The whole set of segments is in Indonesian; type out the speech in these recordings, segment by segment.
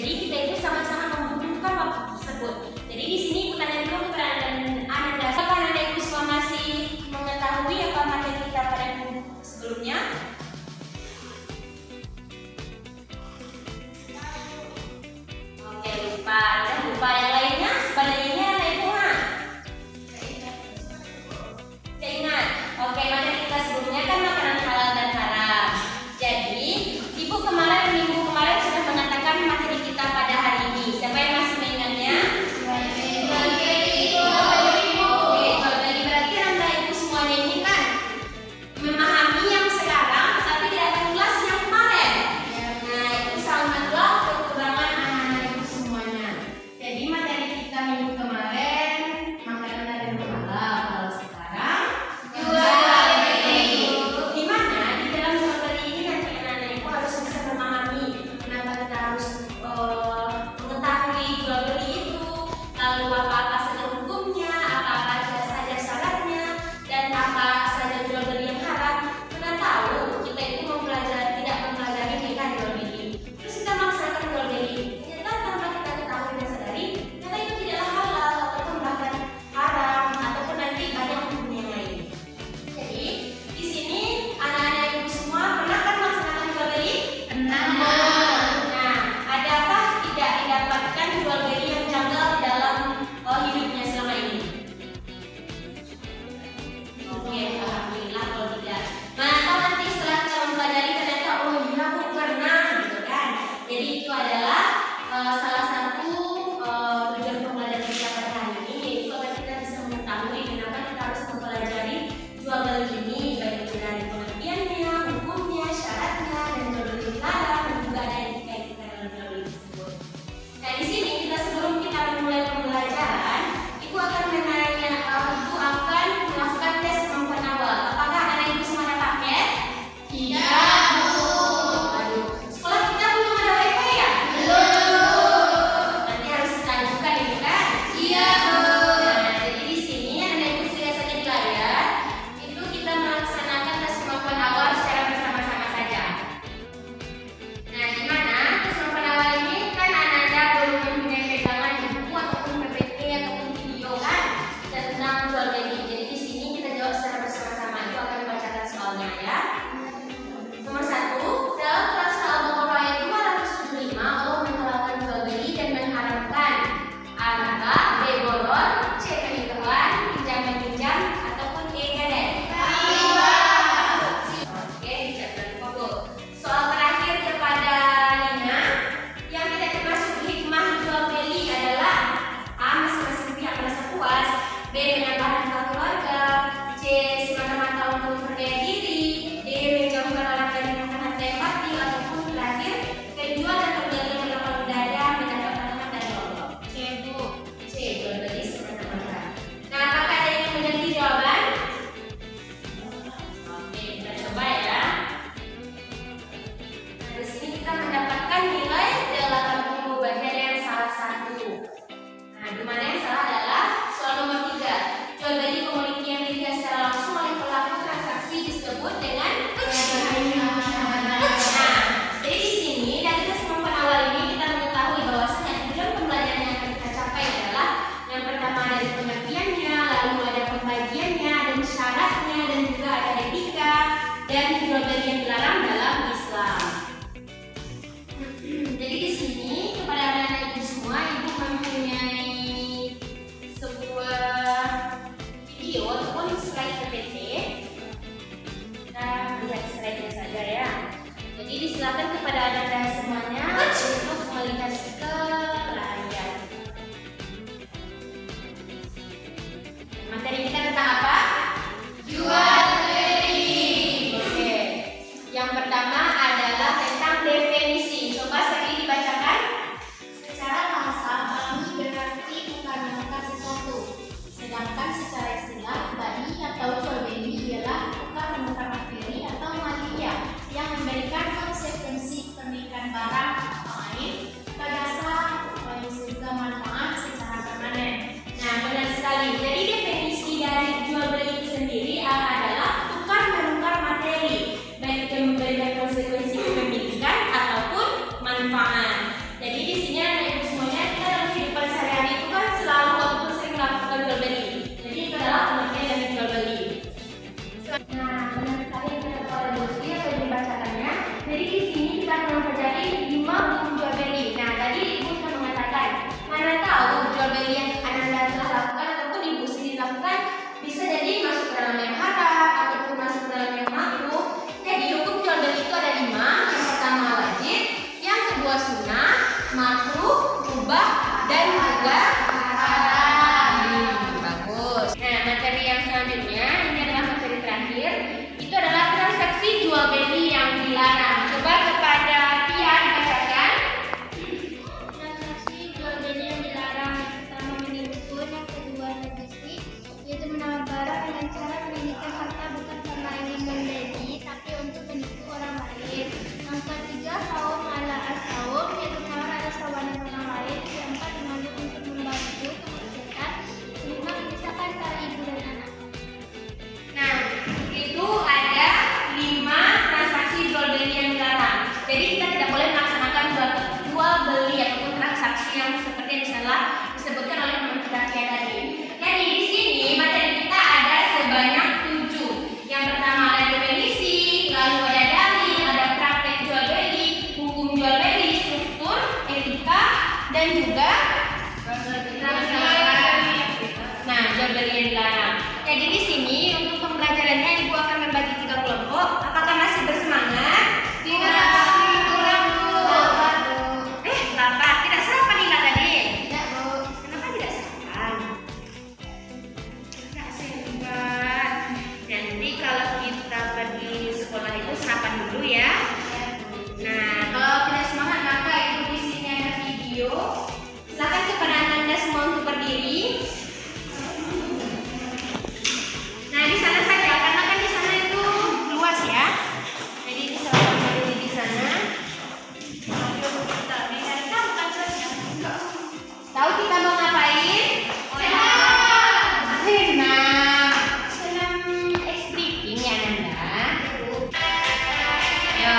Jadi kita itu sama-sama membutuhkan waktu tersebut. Jadi di sini pertanyaan dulu kepada Ananda. Apakah Ananda Ibu semua masih mengetahui apa materi kita pada minggu sebelumnya? Oke, lupa. Udah lupa yang lainnya? Sebaliknya Anda Ibu Saya ingat. Oke, materi kita sebelumnya kan makanan halal dan haram. Jadi, Ibu kemarin minggu kemarin sudah mengatakan materi kita pada hari ini. Siapa yang masih mengingatnya? Berarti Anda Ibu semuanya ini kan memahami yang sekarang, tapi tidak akan kelas yang kemarin. Nah, itu sangatlah kekurangan anak-anak Ibu semuanya. Jadi materi kita minggu kemarin makanan dan halal. Kalau sekarang di mana di dalam materi ini nanti anak-anak Ibu harus bisa memahami kenapa kita harus mengetahui jual beli itu, lalu apa-apa saja hukumnya, apa-apa saja syaratnya, dan apa saja jual beli yang haram. Kita tahu kita itu tidak mempelajari nikah jual beli, terus kita melaksanakan jual beli. Ternyata tanpa kita ketahui dan sadari, ternyata itu tidaklah halal ataupun bahkan haram ataupun nanti ada hukum yang lain. Jadi di sini anak-anak Ibu semua pernah kan melaksanakan jual beli? Pernah. Nah, adakah tidak didapatkan jual beli yang janggal dalam hidupnya selama ini? Oke, alhamdulillah kalau tidak. Nah, kalau nanti setelah kita mempelajari ternyata oh iya Bu pernah gitu kan. Jadi itu adalah salah satu tujuan pembelajaran kita pada hari ini, yaitu agar kita bisa mengetahui kenapa kita harus mempelajari jual beli ini, baik itu dari pengertiannya, hukumnya, syaratnya, dan jual beli dilarang, dan juga ada etika kita dalam jual beli tersebut. Nah, di sini kita sebelum kita memulai pembelajaran, Ibu akan Ibu akan melakukan tes kemampuan awal. Apakah anak Ibu semua ada paket? Tidak, Bu. Aduh, sekolah kita belum ada wifi ya? Belum. Nanti harus kita ajukan itu kan? Iya, Bu. Nah, jadi di sini anak Ibu lihat saja di layar. Itu kita melaksanakan tes kemampuan awal secara bersama-sama saja. Nah, di mana tes kemampuan awal ini kan Ananda belum mempunyai pegangan buku ataupun PPT ataupun video kan tentang jual beli. Jadi di sini kita jawab secara bersama-sama. Itu akan dibacakan soalnya ya. Nomor 1, dalam kelas Al-Baqarah ayat 275 Allah menghalalkan jual beli dan mengharamkan A. B. Boron, C. Penipuan, pinjam-meminjam, ataupun E. Gadai. Oke, dicatat foto. Soal terakhir kepada Lina, yang tidak termasuk hikmah jual beli adalah A. Masing-masing pihak merasa puas, B. menambah nafkah keluarga, C. semata-mata untuk memperkaya diri, D. menjauhkan orang dari makanan yang batil, ataupun terakhir penjual dan pembeli yang berlapang dada mendapat rahmat dari Allah. C. Bu. C. jual beli semata-mata. Nah, apakah ada yang mengerti jawaban? Oke, kita coba ya. Nah, di sini kita mendapatkan nilai 80, berarti ada yang salah satu. Nah, di mana yang salah adalah soal nomor 3. Jual beli komoditi yang dilihat secara langsung oleh pelaku transaksi disebut dengan Nah, jadi di sini dari tes kemampuan awal ini kita mengetahui bahwasanya tujuan pembelajaran yang akan kita capai adalah yang pertama ada pengertiannya, lalu ada pembagiannya dan syaratnya, dan juga ada etika dan jual beli yang dilarang dalam Islam. Jadi di sini kepada anak-anak Ibu semua, Ibu mempunyai sebuah video ataupun slide PPT. Kita lihat slide-nya saja ya. Jadi disilakan kepada anak-anak semuanya untuk melihat ke layar. Materi kita tentang apa? Jual beli. Oke. Yang pertama adalah tentang definisi. Coba sekali dibacakan. Secara bahasa, beli berarti menukar sesuatu. Sedangkan secara istilah, beli atau jual beli ialah tukar menukar materi atau materia yang memberikan konsekuensi pemilikan barang lain pada dasar dan juga manfaat secara permanen. Nah, benar sekali. Jadi definisi dari jual beli itu sendiri adalah tukar menukar materi, baik itu memberikan konsekuensi kepemilikan ataupun manfaat. Jadi di sini dan juga nah jual beli yang dilarang. Jadi di sini untuk pembelajarannya ibu akan membagi 3 kelompok. Apakah masih bersemangat? Tidak. Kurang Bu. Kenapa? Tidak sarapan Lila tadi? Tidak Bu. Kenapa tidak sarapan? Tidak sempat. Nanti kalau kita pergi sekolah itu sarapan dulu ya. Nah, kalau tidak semangat maka ibu di sini ada video. Silakan kepada Anda semua untuk berdiri. Nah, di sana saja karena kan di sana itu luas ya. Jadi silakan berdiri di sana. Tahu kita mau ngapain? Senam speaking ya Nanda. Yo.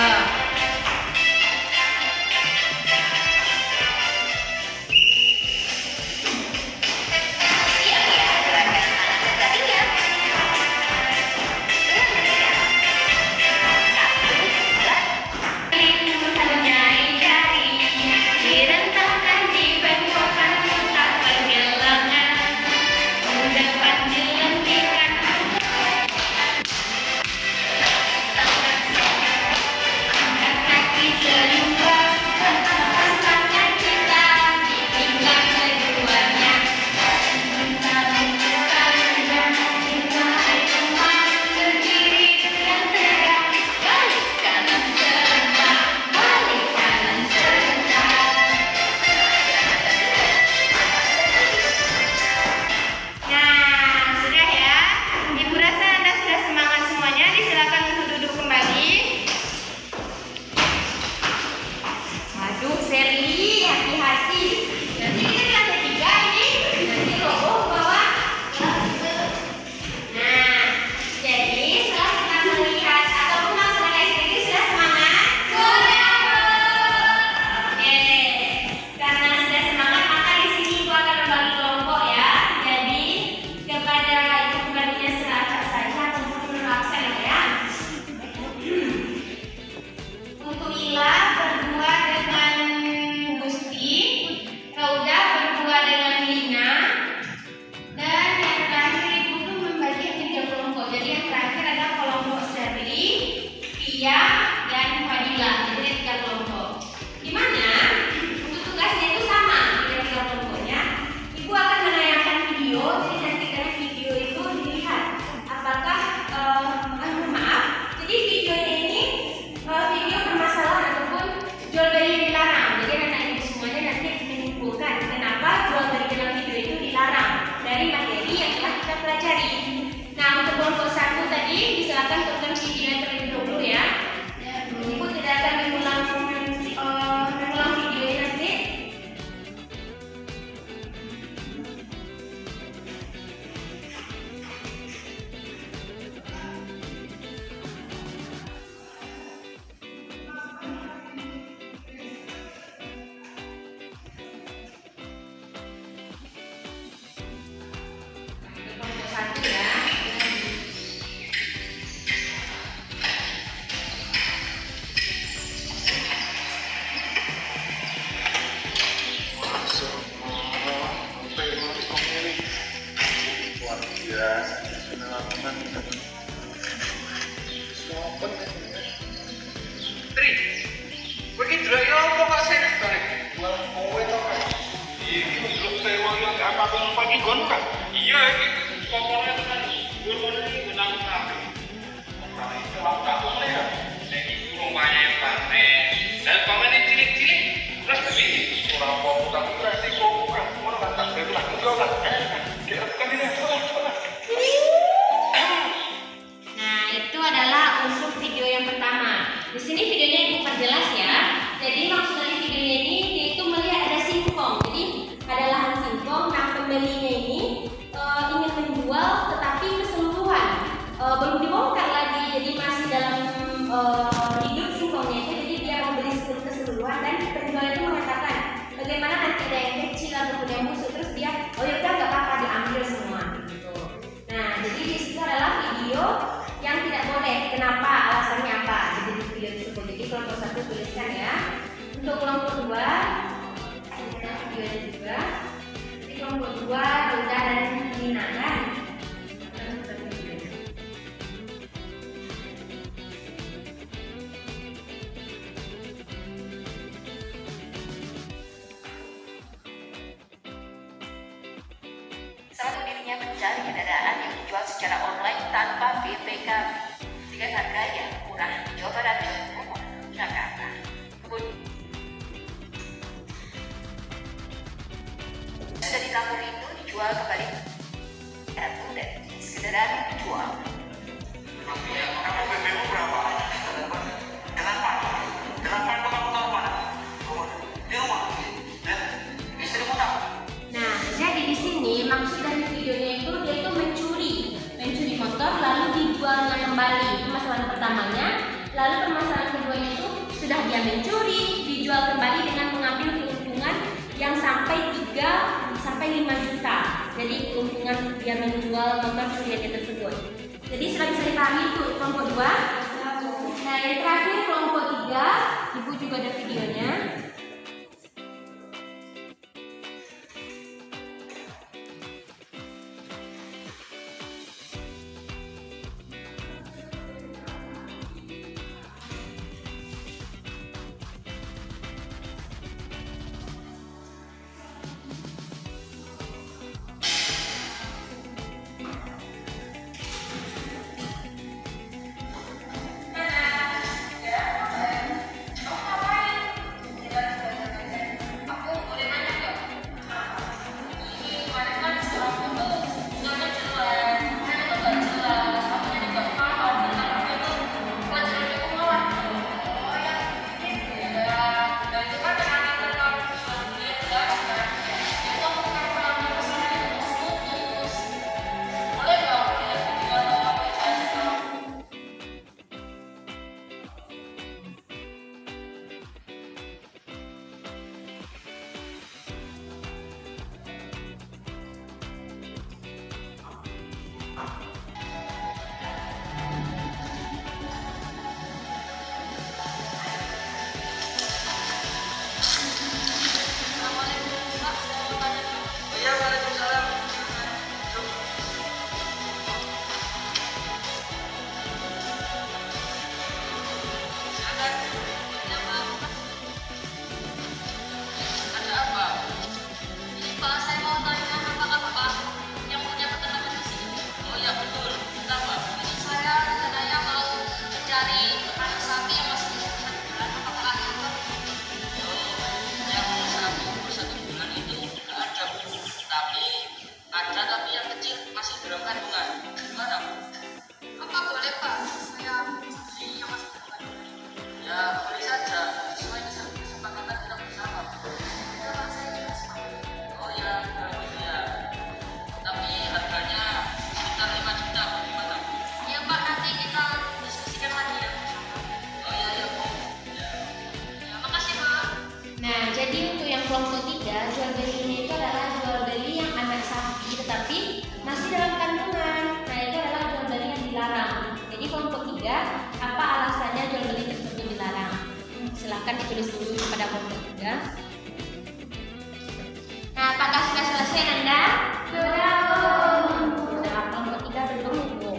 Iya, ini pokoknya tekan gue mau nih benang tapi. Tapi kalau kamu ya, jadi rumahnya yang panen. Dan panen cilik-cilik, terus begini. Orang mau bukan berarti kok bukan orang tak bergerak jual lah. Kita bukan ini sekolah. Nah, itu adalah untuk video yang pertama. Di sini videonya ibu perjelas ya. Jadi maksud dari videonya ini yaitu melihat ada singkong. Jadi ada lahan singkong. Nah, pembelinya ini ingin menjual, tetapi keseluruhan belum dibongkar lagi. Jadi masih dalam hidup singkongnya itu. Jadi dia mau beli keseluruhan dan penjual itu mengatakan bagaimana nanti ada yang kecil ataupun yang busuk, terus dia oh ya udah nggak apa-apa diambil semua gitu. Nah, jadi di situ adalah video yang tidak boleh. Kenapa? Alasannya apa? Jadi di video tersebut. Jadi kelompok 1 tuliskan ya. Untuk kelompok 2 sudah videonya juga. Jadi kelompok 2 Hilda dan Nina kan? Salah satu dirinya mencari kendaraan yang dijual secara online tanpa BPK dengan harga yang murah di Jawa Barat, Jawa Timur, Jakarta. Sudah ditampung itu dijual kembali tergantung dari jenis kendaraan yang dijual. Kamu BBM berapa? 8. 8 kamu tahu mana? Di rumah. Dan istrimu tahu. Nah, jadi di sini maksud dari videonya itu dia itu mencuri motor lalu dijualnya kembali. Itu masalah pertamanya. Lalu permasalahan keduanya itu sudah dia mencuri, dijual kembali dengan mengambil keuntungan yang sampai 5 juta. Jadi keuntungan dia menjual motor curiannya tersebut. Jadi sudah bisa dipahami itu kelompok 2. Nah, yang terakhir kelompok 3, Ibu juga ada videonya. Kelompok 3, jual beli ini itu adalah jual beli yang anak sapi tetapi masih dalam kandungan. Nah, itu adalah jual beli yang dilarang. Jadi kelompok 3, apa alasannya jual beli tersebut dilarang? Silahkan ditulis dulu kepada kelompok 3. Nah, apakah sudah selesai Anda? Sudah. Nah, kelompok 3 belum Bu.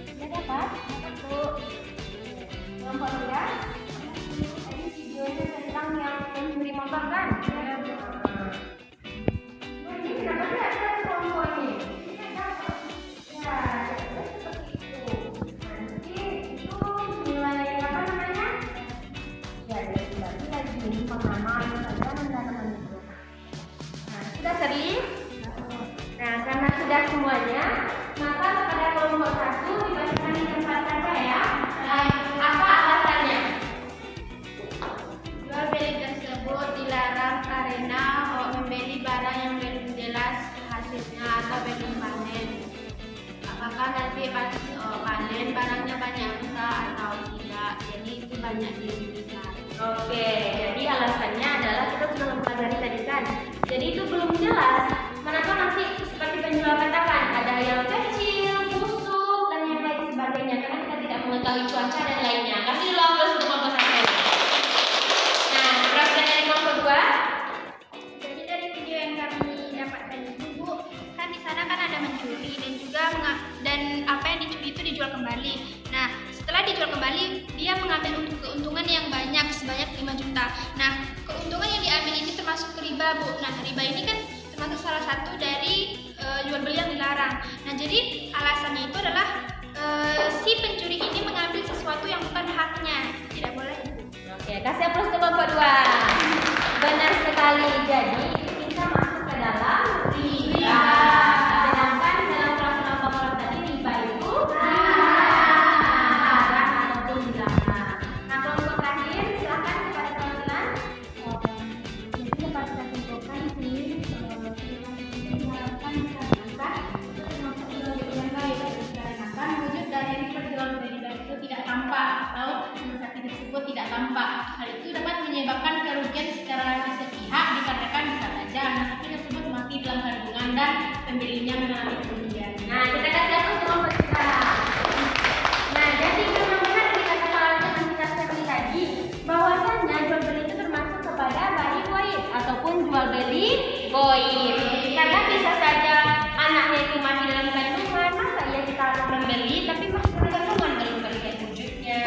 Sudah dapat? Dapat Bu. Kelompok 3. Tadi videonya tentang yang mencuri motor kan? Ya. Nah, ini kenapa tidak ada kelompok ini? Ini dapat. Ya, jadi seperti itu. Nanti itu nilai apa namanya? Ya, jadi lagi pengaman saja teman-teman itu. Nah, sudah sering? Nah, karena sudah semuanya, maka kepada kelompok 1 dibacakan di tempat saja ya. Apa alasannya? Jual beli tersebut dilarang karena membeli barang yang belum jelas hasilnya atau belum panen. Apakah nanti pas panen barangnya banyak rusak atau tidak? Jadi itu banyak dilihat. Oke, jadi alasannya adalah kita sudah mempelajari tadi kan. Jadi itu belum jelas. Manakah nanti seperti penjual katakan ada yang kecil, busuk dan yang lain sebagainya karena kita tidak mengetahui cuaca dan lainnya. Kasih dulu aplaus untuk kelompok 1. Nah, perhatian dari kelompok 2. juta. Nah, keuntungan yang diambil ini termasuk riba, Bu. Nah, riba ini kan termasuk salah satu dari jual beli yang dilarang. Nah, jadi alasannya itu adalah si pencuri ini mengambil sesuatu yang bukan haknya. Tidak boleh. Oke, kasih aplaus untuk kelompok 2. Benar sekali. Jadi kita masuk ke dalam riba. Sedangkan dalam kelompok tadi riba itu haram ataupun dilarang. Nah, kelompok terakhir silakan kepada teman-teman. Jadi dapat kita simpulkan sih diharapkan dikarenakan itu termasuk jual beli yang baik, dikarenakan wujud dari perjualbelian itu tidak tampak atau transaksi tersebut tidak tampak. Hal itu dapat menyebabkan kerugian secara sepihak dikarenakan bisa saja transaksi tersebut masih dalam kandungan dan pembelinya mengalami kerugian. Nah, kita kasih aplaus untuk kelompok kita. Nah, jadi benar-benar dikatakan oleh teman kita seperti tadi bahwasannya jual beli itu termasuk kepada bayi goib ataupun jual beli goib. Karena bisa saja anaknya itu masih dalam kandungan, masa ya kita harus membeli tapi masih dalam kandungan belum melihat wujudnya,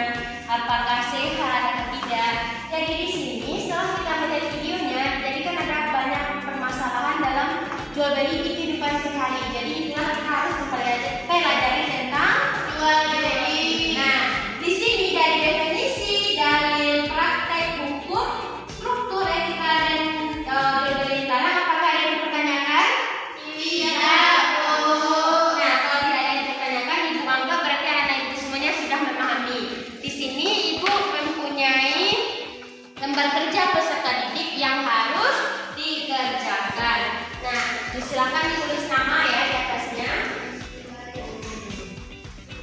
apakah sehat atau tidak. Jadi di sini setelah kita melihat videonya, jadi kan ada banyak permasalahan dalam jual beli di kehidupan sehari. Jadi inilah kita harus mempelajari tentang jual beli. Nah, di sini dari definisi, dalil, praktek, hukum, struktur, etika dan jual beli tanah, apakah ada yang dipertanyakan? Tidak, Bu. Nah, kalau tidak ada yang dipertanyakan, Ibu anggap berarti anak Ibu semuanya sudah memahami. Di sini Ibu mempunyai lembar kerja peserta didik yang harus dikerjakan. Nah, silakan ditulis nama ya di atasnya.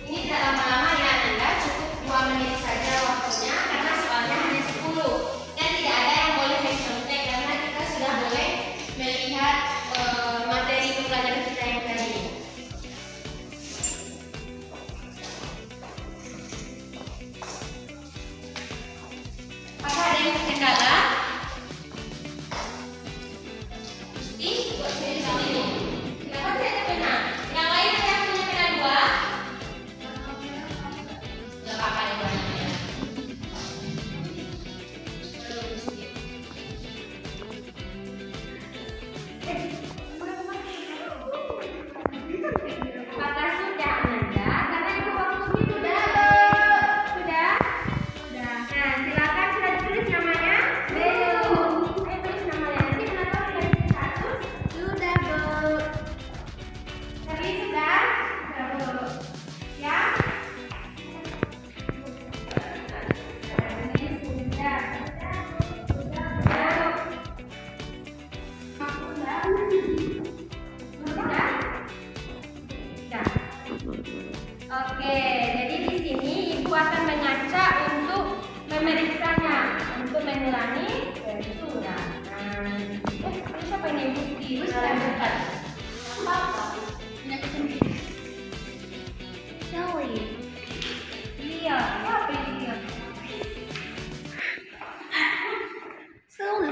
Ini tidak lama-lama ya, Anda cukup 2 menit saja waktunya karena soalnya hanya 10 dan tidak ada yang boleh mencontek karena kita sudah boleh melihat materi pelajaran kita yang tadi. Apakah ada yang terkendala? Buat saya di sini. Kenapa tidak ada pena? Yang lain ada yang punya pena 2? Gak apa-apa ada banyak. Apakah sudah Ananda? Karena itu waktunya sudah. Sudah? Sudah. Nah, silakan sudah ditulis namanya. Belum. Ayo tulis namanya. Nanti kenapa sudah ditulis satu? Sudah, Bu. Tapi sudah? Sudah, Bu. Ya? Ini sudah. Sudah. Sudah. Oke, jadi di sini Ibu akan mengaca untuk memeriksanya, untuk mengulangi surat. Ini siapa ini Ibu? Ibu sudah bukan. Apa? Sally. Iya, siapa ini dia? Sally.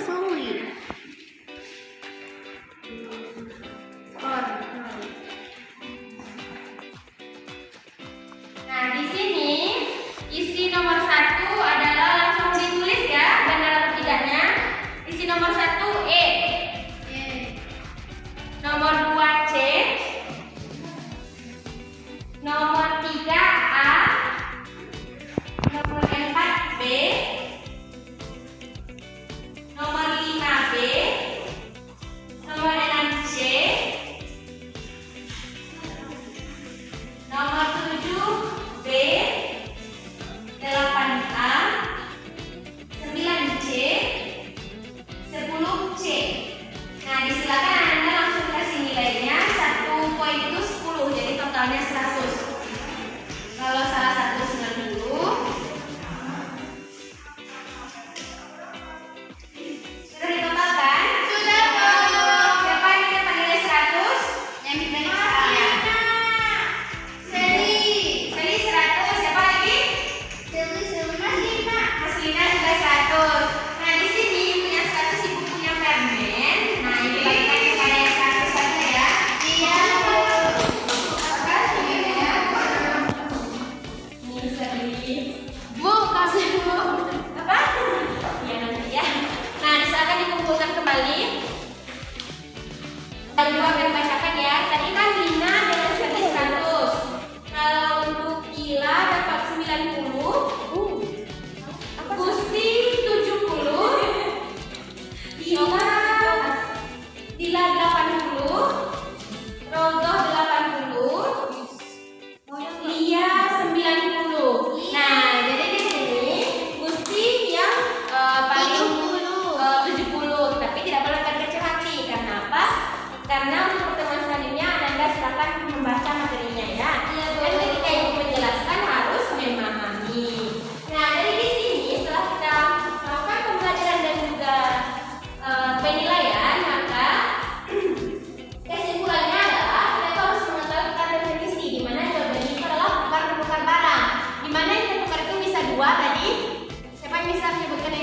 Nah, di sini isi nomor 1 adalah langsung ditulis ya, benar atau tidaknya. Isi nomor 1 E. Nomor 2 C.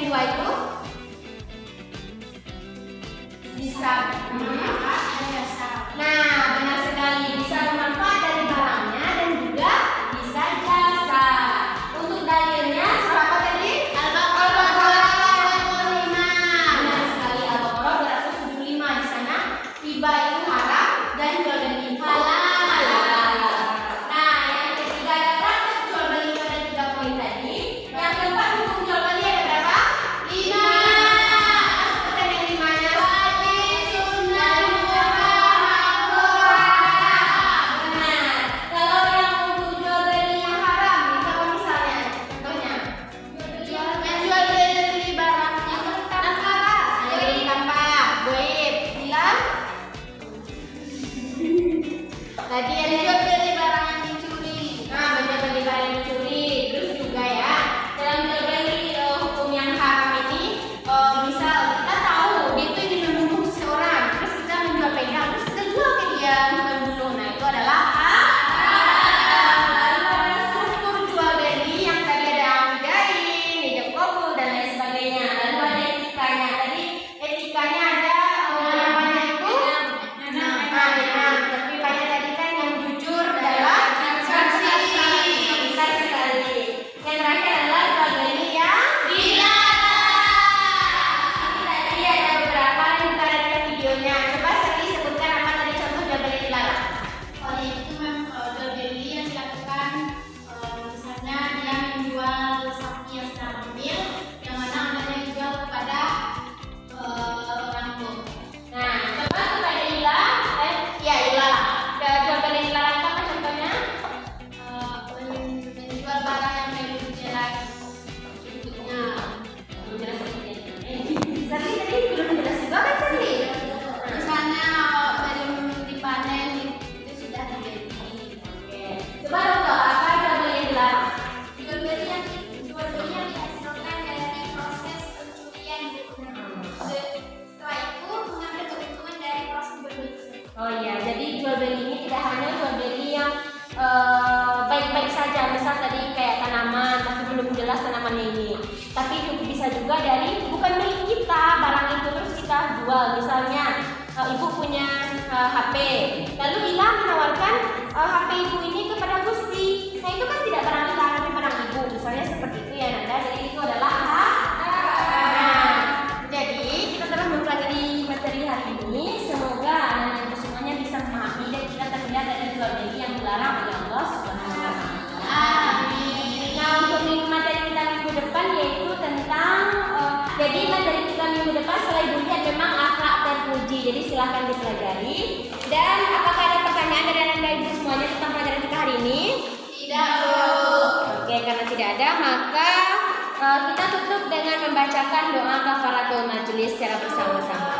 dua itu bisa. Nah, benar sekali, bisa bermanfaat dari barangnya dan juga bisa jasa. Untuk dalilnya berapa tadi? Al-Baqarah 275. Benar sekali, Al-Baqarah 275. Di sana riba itu haram dan jual beli halal. Nah, yang ketiga ada praktek jual beli pada 3 poin tadi. Yang keempat hukum jual beli ada berapa? 5. Sebutan yang 5-nya. Wajib, sunnah, benar. Kalau yang untuk jual beli yang haram, itu apa misalnya? Contohnya? Yang jual beli barang yang bertambah. Yang bertambah. Goib. Bilang? Tadi yang jual beli barang yang dicuri. Nah, banyak beli barang yang dicuri. Terus juga ya, dalam jual beli hukum yang haram ini, misal kita tahu dia itu ingin membunuh seseorang, terus kita menjual pegang, terus kita jual ke dia bukan bunuh. Nah, itu adalah haram. Lalu ada struktur jual beli yang tadi ada amidain, ijab kabul dan lain sebagainya. Lalu ada etikanya. Tadi etikanya ada namanya itu tapi banyak tadi kan yang jujur dalam transaksi. Benar sekali. Yang terakhir adalah jual beli yang dilarang. Tadi ada beberapa yang kita lihat ke videonya. Coba Sari sebutkan apa tadi contoh jual beli dilarang. Itu memang jual beli yang dilakukan, misalnya dia menjual sapi yang sedang hamil, yang mana dia dijual kepada orang tua. Nah, coba kepada Ila. Ya Ila. Jual beli dilarang apa contohnya? Menjual barang yang belum jelas bentuknya. Belum jelas seperti ini. Tapi tadi belum jelas juga kan Sari? Misalnya belum dipanen itu sudah dibeli. Oke. Coba dong Kak, apa jual beli yang dilarang? Jual beli yang dihasilkan dari proses pencurian. Setelah itu mengambil keuntungan dari proses berbeli. Oh iya, jadi jual beli ini tidak hanya jual beli yang baik-baik saja, misal tadi kayak tanaman tapi belum jelas tanamannya ini. Tapi bisa juga dari bukan milik kita barang itu terus kita jual. Misalnya ibu punya HP, lalu Ila menawarkan HP ibu ini kepada Gusti. Nah itu kan tidak barang kita tapi barang ibu. Misalnya seperti itu ya Nanda. Jadi itu adalah haram. Jadi kita telah mempelajari materi hari ini. Semoga anak-anak semuanya bisa memahami dan kita terhindar dari jual beli yang dilarang oleh Allah Subhanahu wa Ta'ala. Nah, untuk materi kita minggu depan yaitu tentang jadi materi kita minggu depan setelah Ibu lihat memang akhlak terpuji. Jadi silahkan dipelajari. Dan apakah ada pertanyaan dari anak-anak Ibu semuanya tentang pelajaran kita hari ini? Tidak. Oke, karena tidak ada maka kita tutup dengan membacakan doa kafaratul majelis secara bersama-sama.